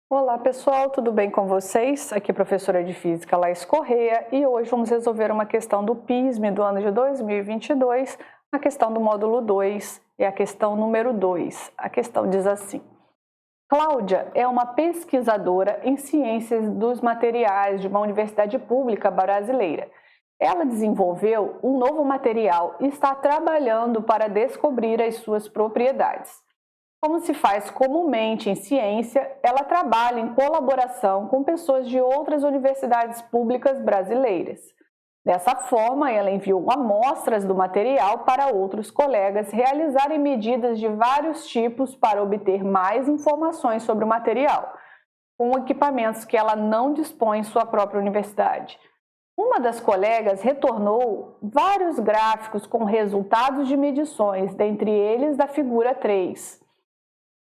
Olá pessoal, tudo bem com vocês? Aqui é a professora de Física Laís Correia e hoje vamos resolver uma questão do PISME do ano de 2022, a questão do módulo 2 e a questão número 2. A questão diz assim: Cláudia é uma pesquisadora em ciências dos materiais de uma universidade pública brasileira. Ela desenvolveu um novo material e está trabalhando para descobrir as suas propriedades. Como se faz comumente em ciência, ela trabalha em colaboração com pessoas de outras universidades públicas brasileiras. Dessa forma, ela enviou amostras do material para outros colegas realizarem medidas de vários tipos para obter mais informações sobre o material, com equipamentos que ela não dispõe em sua própria universidade. Uma das colegas retornou vários gráficos com resultados de medições, dentre eles da figura 3.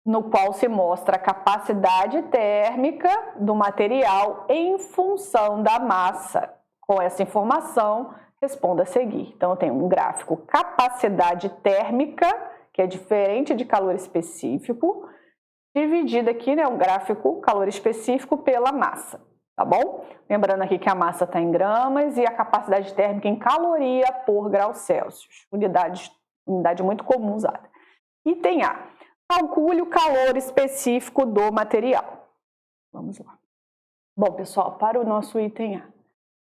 No qual se mostra a capacidade térmica do material em função da massa. Com essa informação, responda a seguir. Então, eu tenho um gráfico capacidade térmica, que é diferente de calor específico, dividido aqui, um gráfico calor específico pela massa, tá bom? Lembrando aqui que a massa está em gramas e a capacidade térmica em caloria por grau Celsius, unidade muito comum usada. Item A. Calcule o calor específico do material. Vamos lá. Bom, pessoal, para o nosso item A.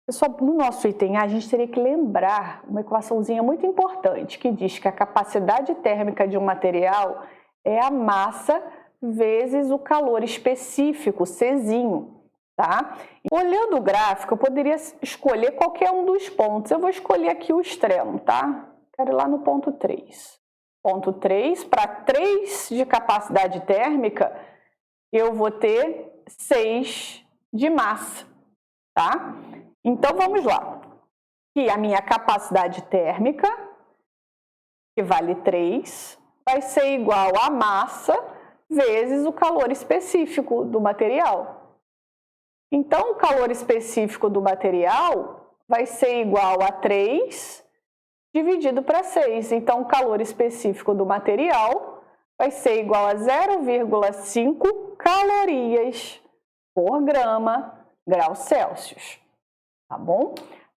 Pessoal, no nosso item A, a gente teria que lembrar uma equaçãozinha muito importante, que diz que a capacidade térmica de um material é a massa vezes o calor específico, Czinho, tá? Olhando o gráfico, eu poderia escolher qualquer um dos pontos. Eu vou escolher aqui o extremo, tá? Quero ir lá no ponto 3. Ponto 3, para 3 de capacidade térmica, eu vou ter 6 de massa, tá? Então, vamos lá. E a minha capacidade térmica, que vale 3, vai ser igual a massa vezes o calor específico do material. Então, o calor específico do material vai ser igual a 3 dividido para 6. Então, o calor específico do material vai ser igual a 0,5 calorias por grau Celsius, tá bom?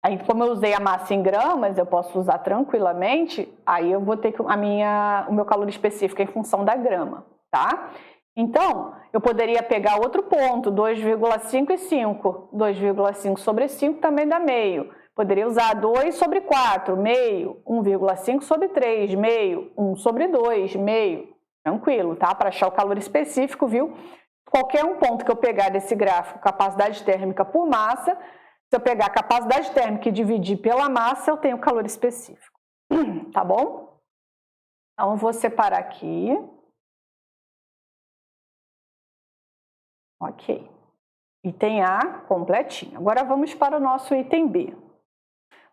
Aí, como eu usei a massa em gramas, eu posso usar tranquilamente, aí eu vou ter que o meu calor específico em função da grama, tá? Então, eu poderia pegar outro ponto, 2,5 e 5. 2,5 sobre 5 também dá meio. Poderia usar 2 sobre 4, meio, 1,5 sobre 3, meio, 1 sobre 2, meio. Tranquilo, tá? Para achar o calor específico, viu? Qualquer um ponto que eu pegar desse gráfico, capacidade térmica por massa, se eu pegar a capacidade térmica e dividir pela massa, eu tenho o calor específico. Tá bom? Então, eu vou separar aqui. Ok. Item A completinho. Agora vamos para o nosso item B.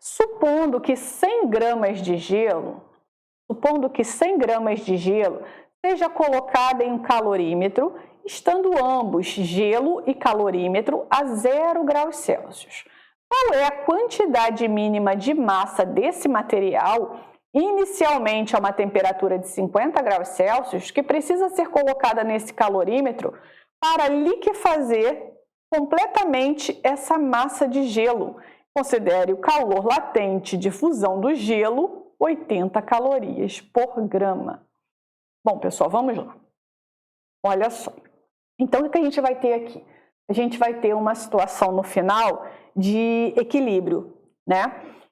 Supondo que 100 gramas de gelo seja colocada em um calorímetro, estando ambos, gelo e calorímetro, a 0 graus Celsius. Qual é a quantidade mínima de massa desse material, inicialmente a uma temperatura de 50 graus Celsius, que precisa ser colocada nesse calorímetro para liquefazer completamente essa massa de gelo? Considere o calor latente de fusão do gelo, 80 calorias por grama. Bom, pessoal, vamos lá. Olha só. Então, o que a gente vai ter aqui? A gente vai ter uma situação no final de equilíbrio, né?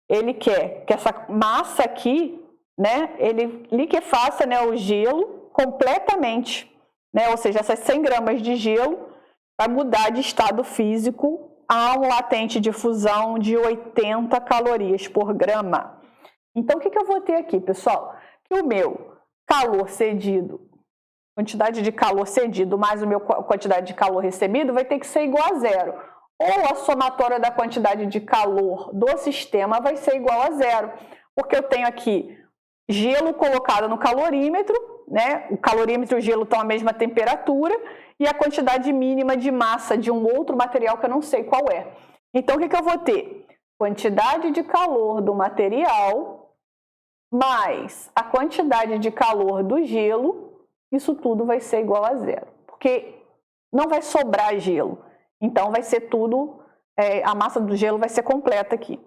Ele quer que essa massa aqui, né, ele liquefaça, né, o gelo completamente, né? Ou seja, essas 100 gramas de gelo vai mudar de estado físico a um latente de fusão de 80 calorias por grama. Então, o que eu vou ter aqui, pessoal? Que o meu calor cedido, quantidade de calor cedido mais a minha quantidade de calor recebido vai ter que ser igual a 0. Ou a somatória da quantidade de calor do sistema vai ser igual a 0. Porque eu tenho aqui gelo colocado no calorímetro, né? O calorímetro e o gelo estão à mesma temperatura, e a quantidade mínima de massa de um outro material que eu não sei qual é. Então, o que eu vou ter? Quantidade de calor do material mais a quantidade de calor do gelo, isso tudo vai ser igual a 0. Porque não vai sobrar gelo. Então vai ser tudo, a massa do gelo vai ser completa aqui.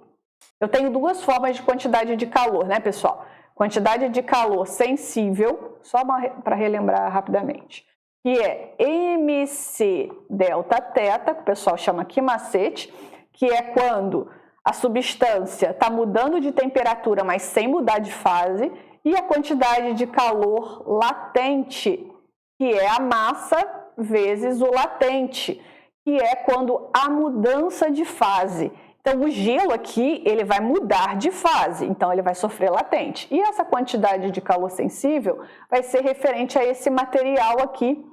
Eu tenho duas formas de quantidade de calor, né, pessoal? Quantidade de calor sensível, só para relembrar rapidamente, que é MC delta θ, que o pessoal chama aqui macete, que é quando a substância está mudando de temperatura, mas sem mudar de fase, e a quantidade de calor latente, que é a massa vezes o latente, que é quando há mudança de fase. Então, o gelo aqui, ele vai mudar de fase, então ele vai sofrer latente. E essa quantidade de calor sensível vai ser referente a esse material aqui,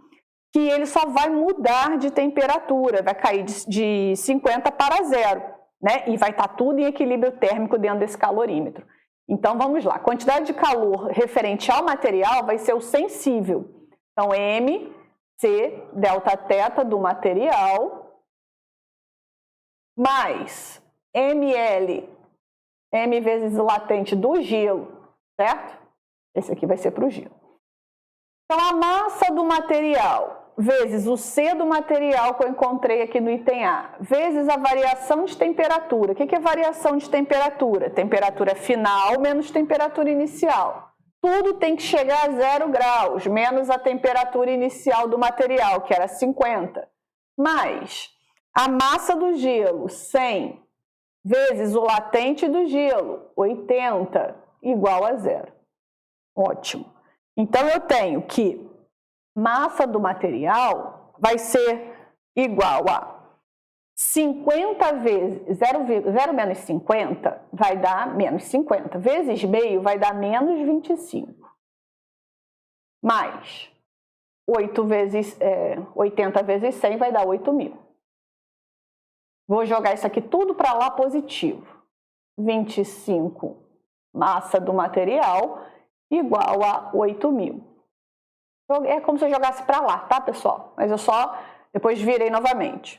que ele só vai mudar de temperatura, vai cair de 50 para 0, né? E vai estar tudo em equilíbrio térmico dentro desse calorímetro. Então, vamos lá. A quantidade de calor referente ao material vai ser o sensível. Então, M, C, delta θ do material, mais ml, M vezes o latente do gelo, certo? Esse aqui vai ser para o gelo. Então, a massa do material vezes o C do material que eu encontrei aqui no item A, vezes a variação de temperatura. O que é variação de temperatura? Temperatura final menos temperatura inicial. Tudo tem que chegar a 0 graus, menos a temperatura inicial do material, que era 50. Mais a massa do gelo, 100, vezes o latente do gelo, 80, igual a 0. Ótimo. Então, eu tenho que massa do material vai ser igual a 50 vezes 0 menos 50 vai dar menos 50, vezes meio vai dar menos 25. Mais 80 vezes 100 vai dar 8.000. Vou jogar isso aqui tudo para lá positivo. 25 massa do material igual a 8.000. É como se eu jogasse para lá, tá, pessoal? Mas eu só depois virei novamente.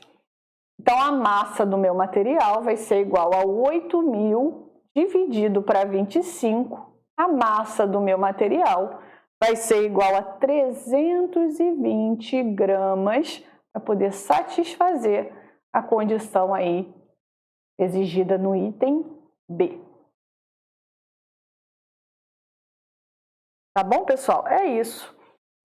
Então, a massa do meu material vai ser igual a 8.000 dividido para 25. A massa do meu material vai ser igual a 320 gramas para poder satisfazer a condição aí exigida no item B. Tá bom, pessoal? É isso.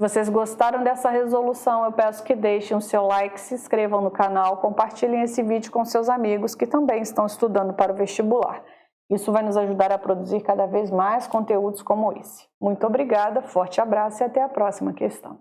Se vocês gostaram dessa resolução, eu peço que deixem o seu like, se inscrevam no canal, compartilhem esse vídeo com seus amigos que também estão estudando para o vestibular. Isso vai nos ajudar a produzir cada vez mais conteúdos como esse. Muito obrigada, forte abraço e até a próxima questão.